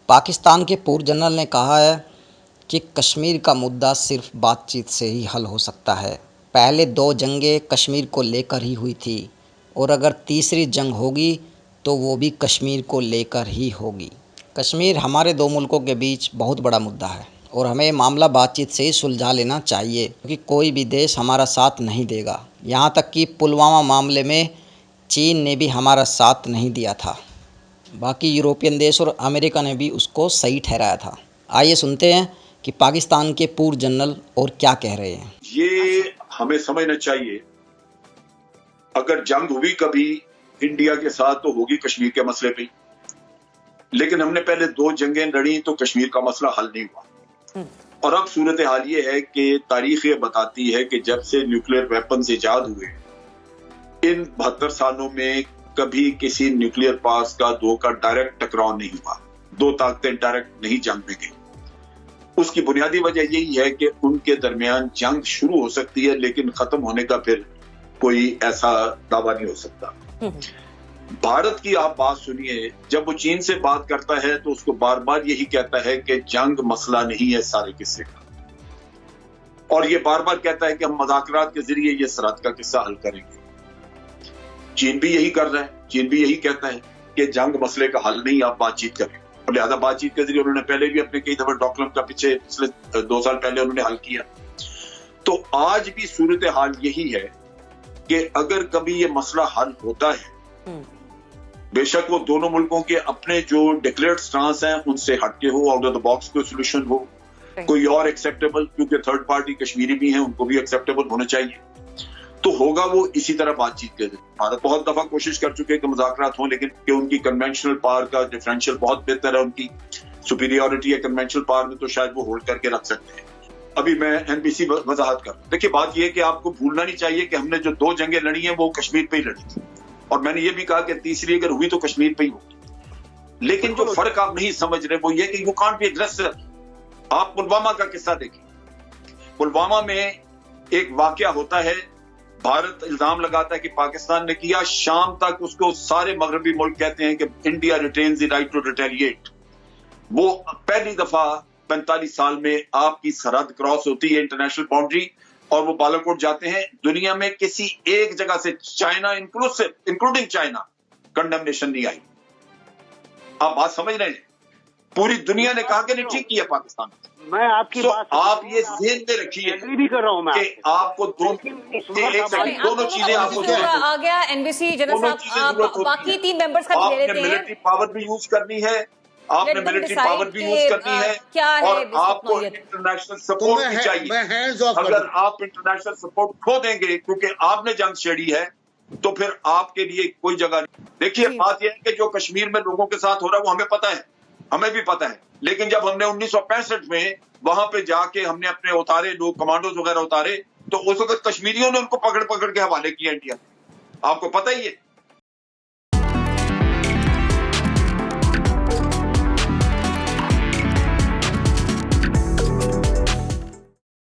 پاکستان کے پور جنرل نے کہا ہے کہ کشمیر کا مدعا صرف بات چیت سے ہی حل ہو سکتا ہے۔ پہلے 2 جنگیں کشمیر کو لے کر ہی ہوئی تھی اور اگر تیسری جنگ ہوگی تو وہ بھی کشمیر کو لے کر ہی ہوگی۔ کشمیر ہمارے 2 ملکوں کے بیچ بہت بڑا مدعا ہے اور ہمیں معاملہ بات چیت سے ہی سلجھا لینا چاہیے، کیونکہ کوئی بھی دیش ہمارا ساتھ نہیں دے گا۔ یہاں تک کہ پلوامہ معاملے میں چین نے بھی ہمارا ساتھ نہیں دیا تھا، باقی یورپین دیش اور امریکہ نے بھی اس کو صحیح ٹھہرایا تھا۔ آئیے سنتے ہیں کہ پاکستان کے پور جنرل اور کیا کہہ رہے ہیں۔ یہ ہمیں سمجھنا چاہیے، اگر جنگ ہوئی کبھی انڈیا کے ساتھ تو ہوگی کشمیر کے مسئلے پہ، لیکن ہم نے پہلے 2 جنگیں لڑی تو کشمیر کا مسئلہ حل نہیں ہوا۔ اور اب صورتحال یہ ہے کہ تاریخ یہ بتاتی ہے کہ جب سے نیوکلیر ویپنز ایجاد ہوئے، ان 72 سالوں میں کبھی کسی نیوکلیر پاس کا 2 کا ڈائریکٹ ٹکراؤ نہیں ہوا، 2 طاقتیں ڈائریکٹ نہیں جنگ میں گئی۔ اس کی بنیادی وجہ یہی ہے کہ ان کے درمیان جنگ شروع ہو سکتی ہے لیکن ختم ہونے کا پھر کوئی ایسا دعویٰ نہیں ہو سکتا۔ بھارت کی آپ بات سنیے، جب وہ چین سے بات کرتا ہے تو اس کو بار بار یہی کہتا ہے کہ جنگ مسئلہ نہیں ہے سارے قصے کا، اور یہ بار بار کہتا ہے کہ ہم مذاکرات کے ذریعے یہ سرحد کا قصہ حل کریں گے۔ چین بھی یہی کر رہا ہے، چین بھی یہی کہتا ہے کہ جنگ مسئلے کا حل نہیں، آپ بات چیت کریں، اور لہذا بات چیت کے ذریعے انہوں نے پہلے بھی اپنے کئی دفعہ ڈوکلم کا پچھلے 2 سال پہلے انہوں نے حل کیا۔ تو آج بھی صورتحال یہی ہے کہ اگر کبھی یہ مسئلہ حل ہوتا ہے، بے شک وہ دونوں ملکوں کے اپنے جو ڈکلیئرڈ سٹانس ہیں ان سے ہٹ کے ہو، آؤٹ آف دا باکس کوئی سولوشن ہو، کوئی اور ایکسیپٹیبل، کیونکہ تھرڈ پارٹی کشمیری بھی ہیں، ان کو بھی ایکسیپٹیبل ہونا چاہیے، تو ہوگا وہ اسی طرح بات چیت کے ذریعے۔ بھارت بہت دفعہ کوشش کر چکے کہ مذاکرات ہوں، لیکن کہ ان کی کنونشنل پاور کا ڈفرینشیل بہت بہتر ہے، ان کی سپیریورٹی ہے کنونشنل پاور میں، تو شاید وہ ہولڈ کر کے رکھ سکتے ہیں۔ ابھی میں NBC وضاحت کر، دیکھیے بات یہ ہے کہ آپ کو بھولنا نہیں چاہیے کہ ہم نے جو 2 جنگیں لڑی ہیں وہ کشمیر پہ ہی لڑی تھی، اور میں نے یہ بھی کہا کہ تیسری اگر ہوئی تو کشمیر پہ ہی ہوگی۔ لیکن جو فرق آپ نہیں سمجھ رہے وہ یہ کہ یو کانٹ بی اگریسر۔ آپ پلوامہ کا قصہ دیکھیں، پلوامہ میں ایک واقعہ ہوتا ہے، بھارت الزام لگاتا ہے کہ پاکستان نے کیا، شام تک اس کو سارے مغربی ملک کہتے ہیں کہ India retains the right to retaliate. وہ پہلی دفعہ 45 سال میں آپ کی سرحد کراس ہوتی ہے، انٹرنیشنل باؤنڈری، اور وہ بالاکوٹ جاتے ہیں۔ دنیا میں کسی ایک جگہ سے، چائنا انکلوڈنگ چائنا، کنڈمنیشن نہیں آئی۔ آپ بات سمجھ رہے ہیں؟ پوری دنیا نے کہا کہ نہیں ٹھیک کیا پاکستان۔ میں آپ کی بات آپ یہ ذہن میں رکھیے بھی کر رہا ہوں میں کہ آپ کو دونوں چیزیں آپ کو آ گیا NBC جنرل صاحب، باقی 3 ممبرز کا بھی لے لیتے ہیں۔ ملٹری پاور بھی یوز کرنی ہے، آپ نے ملٹری پاور بھی یوز کرنی ہے، اور آپ کو انٹرنیشنل سپورٹ بھی چاہیے۔ اگر آپ انٹرنیشنل سپورٹ کھو دیں گے کیونکہ آپ نے جنگ چھیڑی ہے تو پھر آپ کے لیے کوئی جگہ نہیں۔ دیکھیے بات یہ ہے کہ جو کشمیر میں لوگوں کے ساتھ ہو رہا ہے وہ ہمیں پتہ ہے، ہمیں بھی پتہ ہے، لیکن جب ہم نے 1965 میں وہاں پہ جا کے ہم نے اپنے اتارے لوگ، کمانڈوز وغیرہ اتارے، تو اس وقت کشمیریوں نے ان کو پکڑ کے حوالے کیا انڈیا۔ آپ کو پتہ ہی ہے